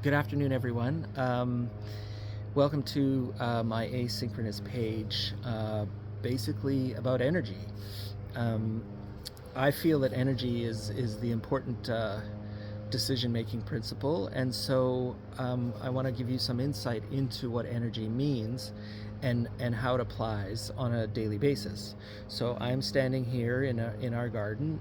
Good afternoon, everyone. Welcome to my Asynchronous page, basically about energy. Um, I feel that energy is the important decision-making principle, and so I want to give you some insight into what energy means and how it applies on a daily basis. So I'm standing here in our garden,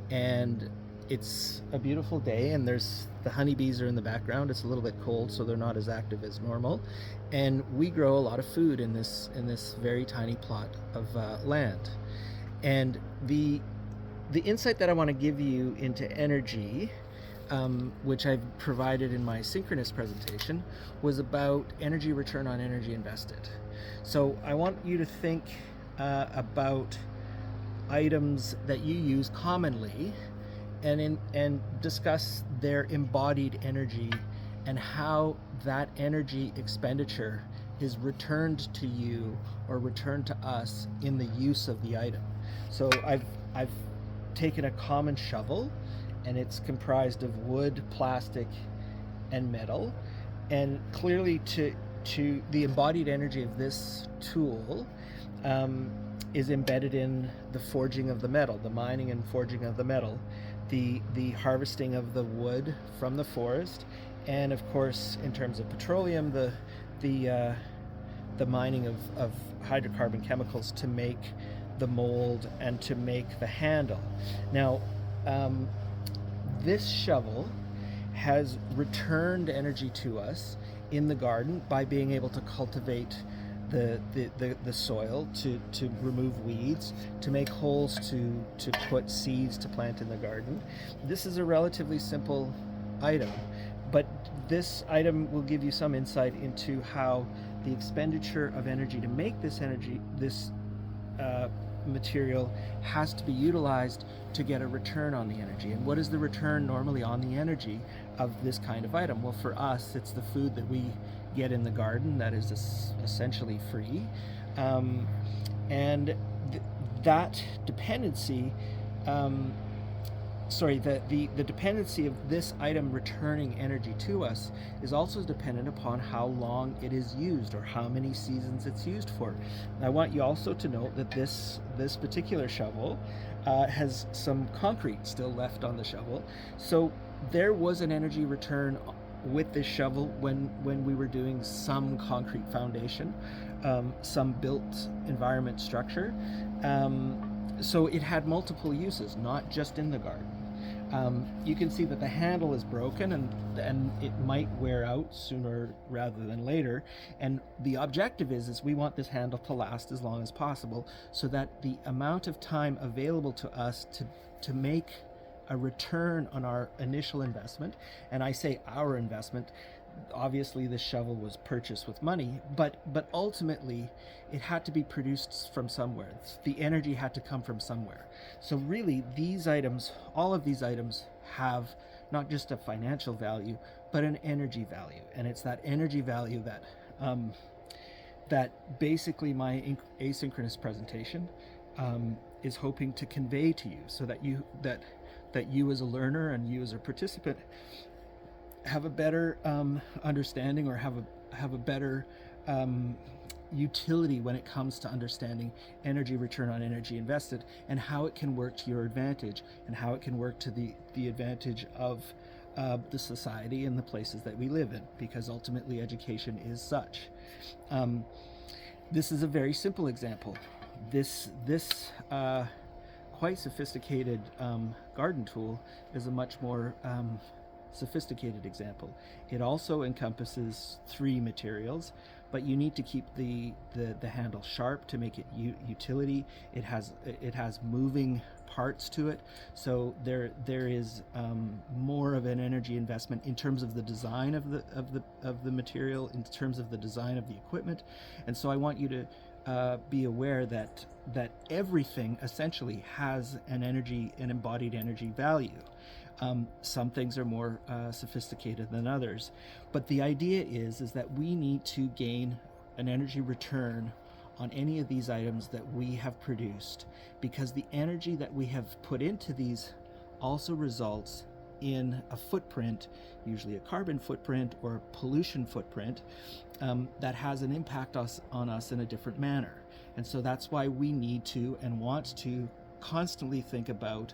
and it's a beautiful day, and there's the honeybees are in the background. It's a little bit cold, so they're not as active as normal, and we grow a lot of food in this very tiny plot of land. And the insight that I want to give you into energy, which I've provided in my synchronous presentation, was about energy return on energy invested. So I want you to think about items that you use commonly and discuss their embodied energy and how that energy expenditure is returned to you or returned to us in the use of the item. So I've taken a common shovel, and it's comprised of wood, plastic, and metal. And clearly, to the embodied energy of this tool is embedded in the forging of the metal, the mining and forging of the metal, the harvesting of the wood from the forest, and of course, in terms of petroleum, the mining of hydrocarbon chemicals to make the mold and to make the handle. Now, this shovel has returned energy to us in the garden by being able to cultivate the soil, to remove weeds, to make holes to put seeds to plant in the garden. This is a relatively simple item, but this item will give you some insight into how the expenditure of energy to make this material has to be utilized to get a return on the energy. And what is the return normally on the energy of this kind of item? Well, for us, it's the food that we get in the garden that is essentially free. And that dependency, the dependency of this item returning energy to us is also dependent upon how long it is used or how many seasons it's used for. I want you also to note that this particular shovel has some concrete still left on the shovel. So there was an energy return with this shovel when we were doing some concrete foundation, some built environment structure. So it had multiple uses, not just in the garden. You can see that the handle is broken, and it might wear out sooner rather than later. And the objective is we want this handle to last as long as possible, so that the amount of time available to us to make a return on our initial investment, and I say our investment, obviously the shovel was purchased with money, but ultimately it had to be produced from somewhere. The energy had to come from somewhere. So really, these items, all of these items, have not just a financial value, but an energy value. And it's that energy value that basically my asynchronous presentation is hoping to convey to you, so that you as a learner and you as a participant have a better understanding, or have a better utility when it comes to understanding energy return on energy invested, and how it can work to your advantage, and how it can work to the advantage of the society and the places that we live in, because ultimately education is such. This is a very simple example. This quite sophisticated garden tool is a much more sophisticated example. It also encompasses 3 materials, but you need to keep the handle sharp to make it utility. It has moving parts to it, so there is more of an energy investment in terms of the design of the material, in terms of the design of the equipment. And so I want you to be aware that everything essentially has an embodied energy value. Some things are more sophisticated than others, but the idea is that we need to gain an energy return on any of these items that we have produced, because the energy that we have put into these also results in a footprint, usually a carbon footprint or a pollution footprint, that has an impact on us in a different manner. And so that's why we need to and want to constantly think about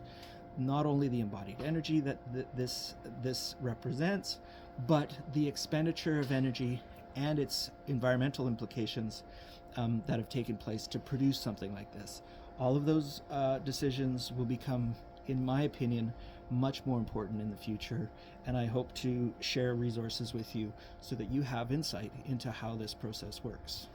not only the embodied energy that this represents, but the expenditure of energy and its environmental implications that have taken place to produce something like this. All of those decisions will become, in my opinion, much more important in the future, and I hope to share resources with you so that you have insight into how this process works.